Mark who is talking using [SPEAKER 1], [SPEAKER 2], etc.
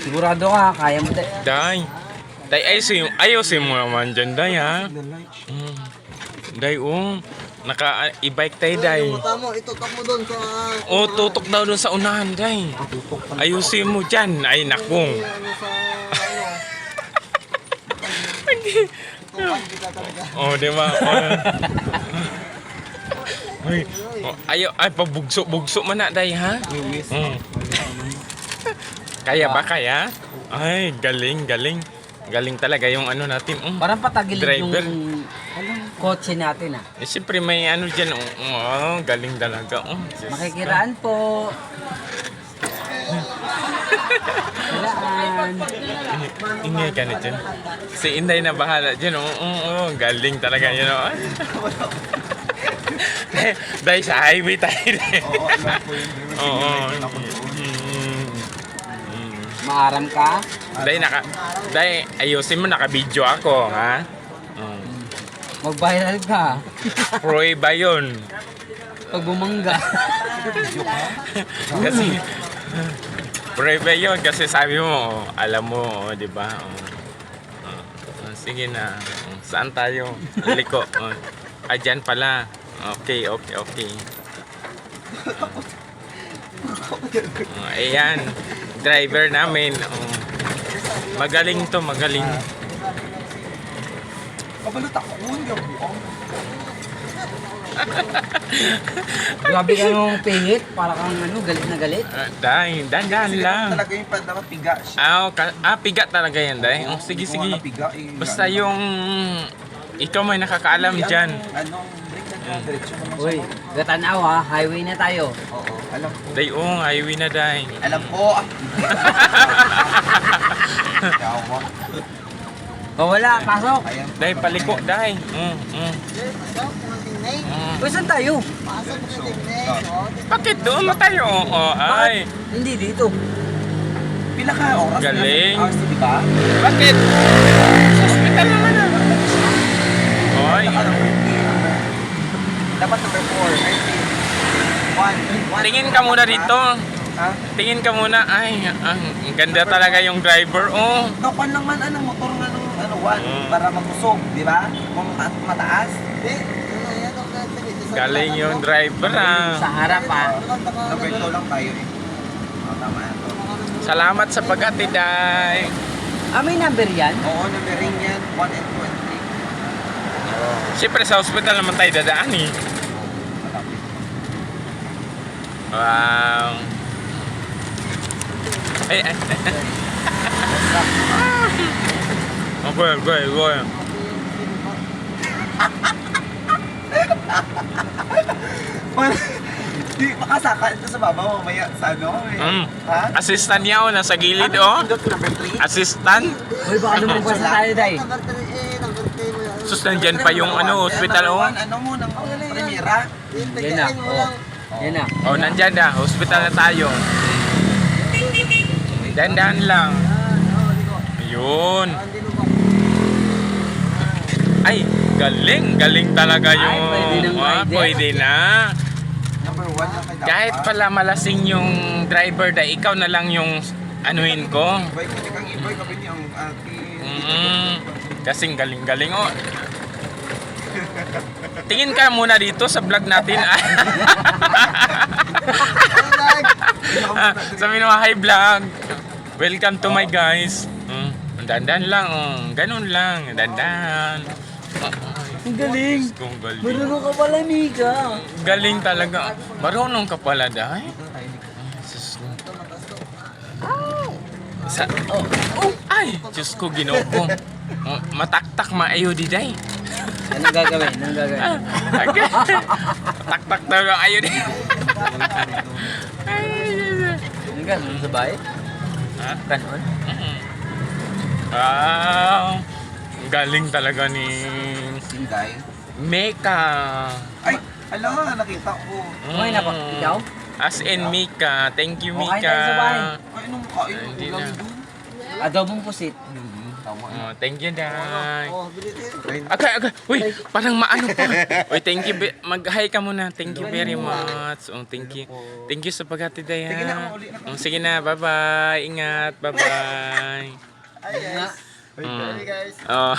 [SPEAKER 1] Sigurado ka, kaya mo tayo.
[SPEAKER 2] Day. Day, ayusin mo naman dyan, Day, ha? Day, naka-e-bike tayo, Day.
[SPEAKER 3] Tama, itutok mo doon sa...
[SPEAKER 2] Tutok daw dun sa unahan, Day. Ayusin mo dyan. Ay, nakong.
[SPEAKER 3] Ano sa...
[SPEAKER 2] Di ba? Ay, pabugso man na, Day, ha? Kaya ba, kaya? Ay, galing. Galing talaga yung ano natin.
[SPEAKER 1] Parang patagilid
[SPEAKER 2] Driver.
[SPEAKER 1] yung kotse natin ah.
[SPEAKER 2] Siyempre may ano dyan. Galing talaga.
[SPEAKER 1] Makikiraan po. Kailangan.
[SPEAKER 2] Ingay ka na dyan. Si Inday na bahala dyan. Galing talaga yun. Dahil sa highway tayo. Oo.
[SPEAKER 1] Maaram ka.
[SPEAKER 2] Dahil ayusin mo, naka-video ako, ha?
[SPEAKER 1] Mag-viral ka.
[SPEAKER 2] Prueba yun.
[SPEAKER 1] Pag bumangga.
[SPEAKER 2] Kasi, prueba yun. Kasi sabi mo, alam mo, di ba? Sige na. Saan tayo? Liko. Dyan pala. Okay. Ayan. Driver namin. Magaling to, magaling.
[SPEAKER 3] Kabalot ako, hindi ako buong.
[SPEAKER 1] Grabe ka nung pihit. Para kang galit na galit.
[SPEAKER 2] Dandan lang.
[SPEAKER 3] Talaga yung dapat piga siya.
[SPEAKER 2] Piga talaga yan, Day. Sige.
[SPEAKER 3] Piga,
[SPEAKER 2] Basta yung... Ikaw may nakakaalam dyan.
[SPEAKER 3] Anong break na diretso naman
[SPEAKER 1] Uy, Gatanaw ha. Highway na tayo.
[SPEAKER 3] Oo, alam ko.
[SPEAKER 2] Day, highway na, Day.
[SPEAKER 3] Alam ko.
[SPEAKER 1] Wala, pasok.
[SPEAKER 2] Day, paliko, Day.
[SPEAKER 1] Uy, saan tayo?
[SPEAKER 2] Bakit doon mo tayo? Ay.
[SPEAKER 1] Hindi dito.
[SPEAKER 3] Pila ka oras?
[SPEAKER 2] Galing.
[SPEAKER 3] Hours, di ba?
[SPEAKER 2] Bakit? Hospital naman na. Oy.
[SPEAKER 3] Dapat number 4.
[SPEAKER 2] Tingin ka muna dito.
[SPEAKER 3] Ha?
[SPEAKER 2] Tingin ka muna. Ay, ang ganda talaga yung driver.
[SPEAKER 3] Nakuan lang man, motor nga nung para magusog, di ba? Kung mataas.
[SPEAKER 2] Galing yung driver,
[SPEAKER 1] Sa harap ha.
[SPEAKER 3] Number 2 lang tayo eh. Tama yan.
[SPEAKER 2] Salamat sa pag-atid, Day.
[SPEAKER 1] May number yan?
[SPEAKER 3] Oo, numbering yan. 1 and 2 and 3.
[SPEAKER 2] Siyempre sa hospital naman tayo dadaan eh. Wow. Ay. Go.
[SPEAKER 3] Di, makasaka ito sa baba mamaya sa ano eh. Ha?
[SPEAKER 2] Assistant niya nasa gilid
[SPEAKER 3] Pindot number 3?
[SPEAKER 2] Assistant.
[SPEAKER 1] Uy, baka lumabas na tayo, Day.
[SPEAKER 2] Sus, nandyan pa yung hospital
[SPEAKER 3] Ano mo, ng Primera?
[SPEAKER 1] Yan na. Yan na.
[SPEAKER 2] Nandyan na. Hospital na tayo. Dandan lang. Ayun. Ay, galing talaga yung... Pwede na.
[SPEAKER 3] Number 1 lang kayo.
[SPEAKER 2] Kahit pala malasing yung driver dahil ikaw na lang yung anuhin ko.
[SPEAKER 3] Bike, hindi kang i-bike, kapag yung
[SPEAKER 2] Kasing galing. Tingin ka muna dito sa vlog natin. Sa Minuhay Vlog. Welcome to my guys. Dandan lang. Ganun lang. Dandan.
[SPEAKER 1] Ang galing.
[SPEAKER 2] Galing.
[SPEAKER 1] Marunong ka pala, Mika.
[SPEAKER 2] Galing talaga. Marunong ka pala, Day. Ay, Diyos ko, Ginoo ko. Mataktak maayo di, Day.
[SPEAKER 1] Anong gagawin?
[SPEAKER 2] Taktak talaga ayo di.
[SPEAKER 1] Ang ganon sa bahay?
[SPEAKER 2] Ha?
[SPEAKER 1] Ganon?
[SPEAKER 2] Galing talaga ni
[SPEAKER 3] Sinday.
[SPEAKER 2] Mika.
[SPEAKER 3] Ay, alam, nakita ko.
[SPEAKER 1] Okay na po. Ikaw?
[SPEAKER 2] As in Mika. Thank you,
[SPEAKER 1] Okay
[SPEAKER 2] Mika.
[SPEAKER 1] tayo sa bahay.
[SPEAKER 3] Ay, nung kain
[SPEAKER 2] Hindi
[SPEAKER 3] ulam
[SPEAKER 2] na.
[SPEAKER 3] doon.
[SPEAKER 1] Adobong pusit.
[SPEAKER 2] Oh, thank you, Day.
[SPEAKER 3] Oh, bilitin.
[SPEAKER 2] Agay. Uy, parang maano pa. Uy, thank you. Mag-hi ka muna. Thank you very much. Oh, thank you. Thank you sa paghati, Day.
[SPEAKER 3] Sige na, uli na.
[SPEAKER 2] Oh, sige na, bye-bye. Ingat, bye-bye.
[SPEAKER 3] Ay, guys.
[SPEAKER 2] Oh.